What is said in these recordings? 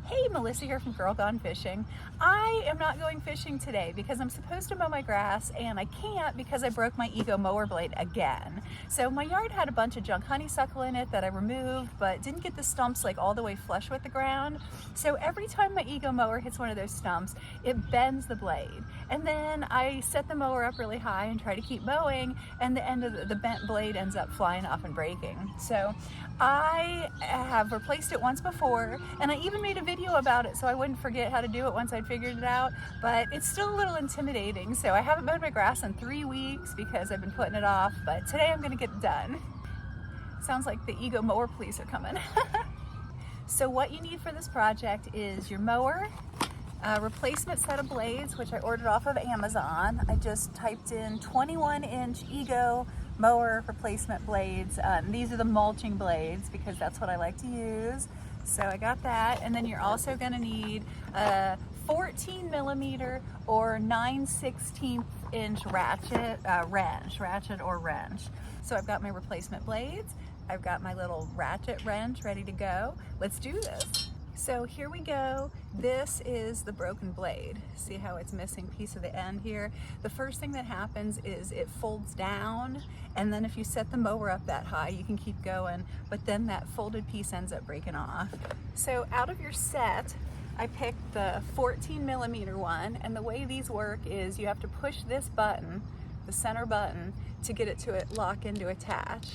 Hey, Melissa here from Girl Gone Fishing. I am not going fishing today because I'm supposed to mow my grass and I can't because I broke my Ego mower blade again. So my yard had a bunch of junk honeysuckle in it that I removed, but didn't get the stumps like all the way flush with the ground. So every time my Ego mower hits one of those stumps, it bends the blade. And then I set the mower up really high and try to keep mowing, and the end of the bent blade ends up flying off and breaking. So I have replaced it once before, and I even made a video about it so I wouldn't forget how to do it once I'd figured it out, but it's still a little intimidating. So I haven't mowed my grass in 3 weeks because I've been putting it off, but today I'm gonna get it done. Sounds like the Ego mower police are coming. So what you need for this project is your mower, a replacement set of blades, which I ordered off of Amazon. I just typed in 21-inch Ego mower replacement blades. These are the mulching blades because that's what I like to use. So I got that, and then you're also going to need a 14 millimeter or 9/16 inch ratchet or wrench. So I've got my replacement blades. I've got my little ratchet wrench ready to go. Let's do this. So here we go. This is the broken blade. See how it's missing a piece of the end here? The first thing that happens is it folds down, and then if you set the mower up that high, you can keep going, but then that folded piece ends up breaking off. So out of your set, I picked the 14 millimeter one, and the way these work is you have to push this button, the center button, to get it to lock into attach.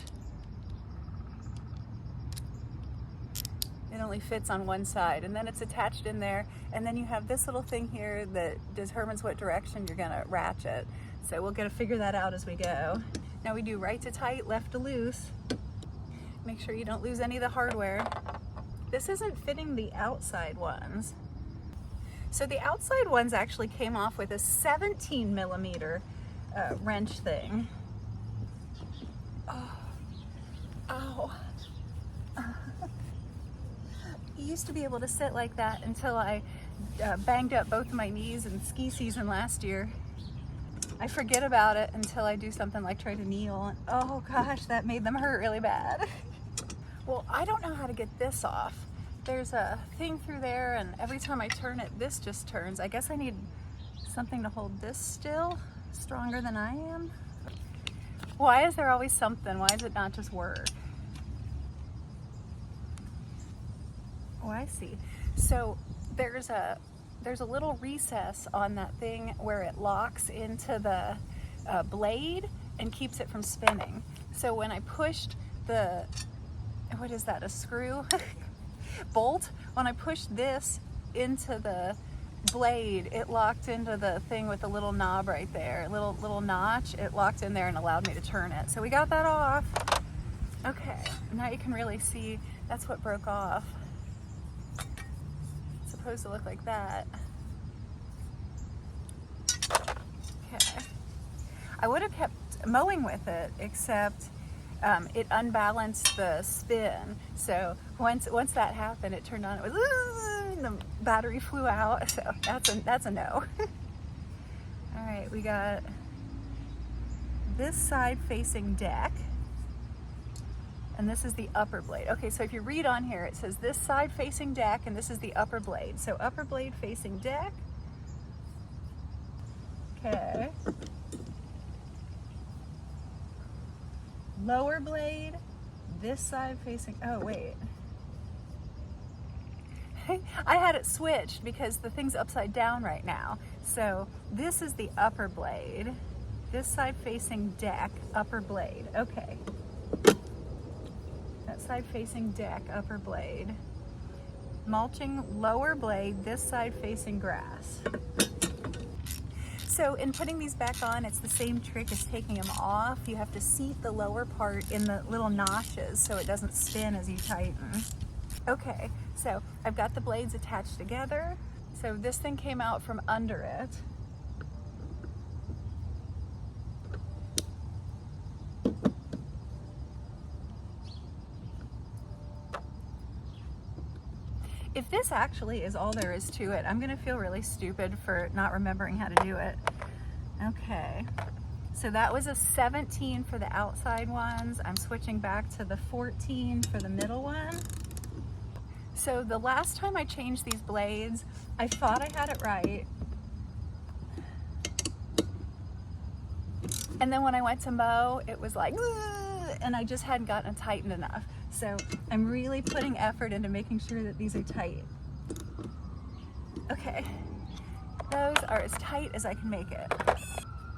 It only fits on one side, and then it's attached in there, and then you have this little thing here that determines what direction you're gonna ratchet. So we'll gotta figure that out as we go. Now we do right to tight, left to loose. Make sure you don't lose any of the hardware. This isn't fitting the outside ones. So the outside ones actually came off with a 17 millimeter wrench thing. Oh, ow. Used to be able to sit like that until I banged up both of my knees in ski season last year. I forget about it until I do something like try to kneel, and oh gosh, that made them hurt really bad. Well, I don't know how to get this off. There's a thing through there, and every time I turn it, this just turns. I guess I need something to hold this still, stronger than I am. Why is there always something? Why does it not just work? Oh, I see. So there's a little recess on that thing where it locks into the blade and keeps it from spinning. So when I pushed the, what is that, a screw? Bolt? When I pushed this into the blade, it locked into the thing with the little knob right there, little notch. It locked in there and allowed me to turn it. So we got that off. Okay, now you can really see that's what broke off. Supposed to look like that. Okay. I would have kept mowing with it, except it unbalanced the spin. So once that happened, it turned on. It was and the battery flew out. So that's a no. All right, we got this side facing deck. And this is the upper blade. Okay, so if you read on here, it says this side facing deck, and this is the upper blade. So upper blade facing deck. Okay. Lower blade, this side facing, oh wait. I had it switched because the thing's upside down right now. So this is the upper blade. This side facing deck, upper blade. Okay. Side facing deck, upper blade. Mulching, lower blade, this side facing grass. So in putting these back on, it's the same trick as taking them off. You have to seat the lower part in the little notches so it doesn't spin as you tighten. Okay, so I've got the blades attached together. So this thing came out from under it. If this actually is all there is to it, I'm gonna feel really stupid for not remembering how to do it. Okay, so that was a 17 for the outside ones. I'm switching back to the 14 for the middle one. So the last time I changed these blades, I thought I had it right. And then when I went to mow, it was like, ugh, and I just hadn't gotten it tightened enough. So I'm really putting effort into making sure that these are tight. Okay, those are as tight as I can make it.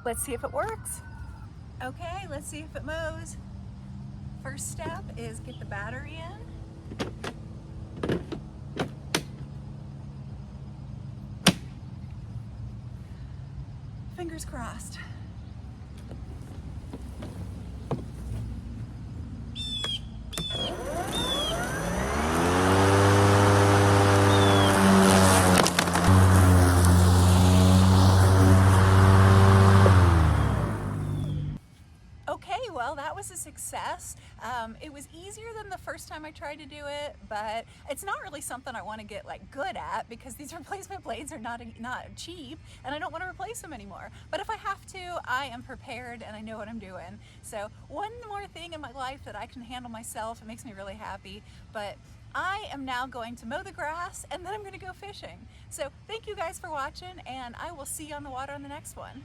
Let's see if it works. Okay, let's see if it mows. First step is get the battery in. Fingers crossed. Okay, well, that was a success. It was easier than the first time I tried to do it, but it's not really something I want to get like good at because these replacement blades are not cheap and I don't want to replace them anymore. But if I have to, I am prepared and I know what I'm doing. So one more thing in my life that I can handle myself, it makes me really happy. But I am now going to mow the grass and then I'm going to go fishing. So thank you guys for watching, and I will see you on the water on the next one.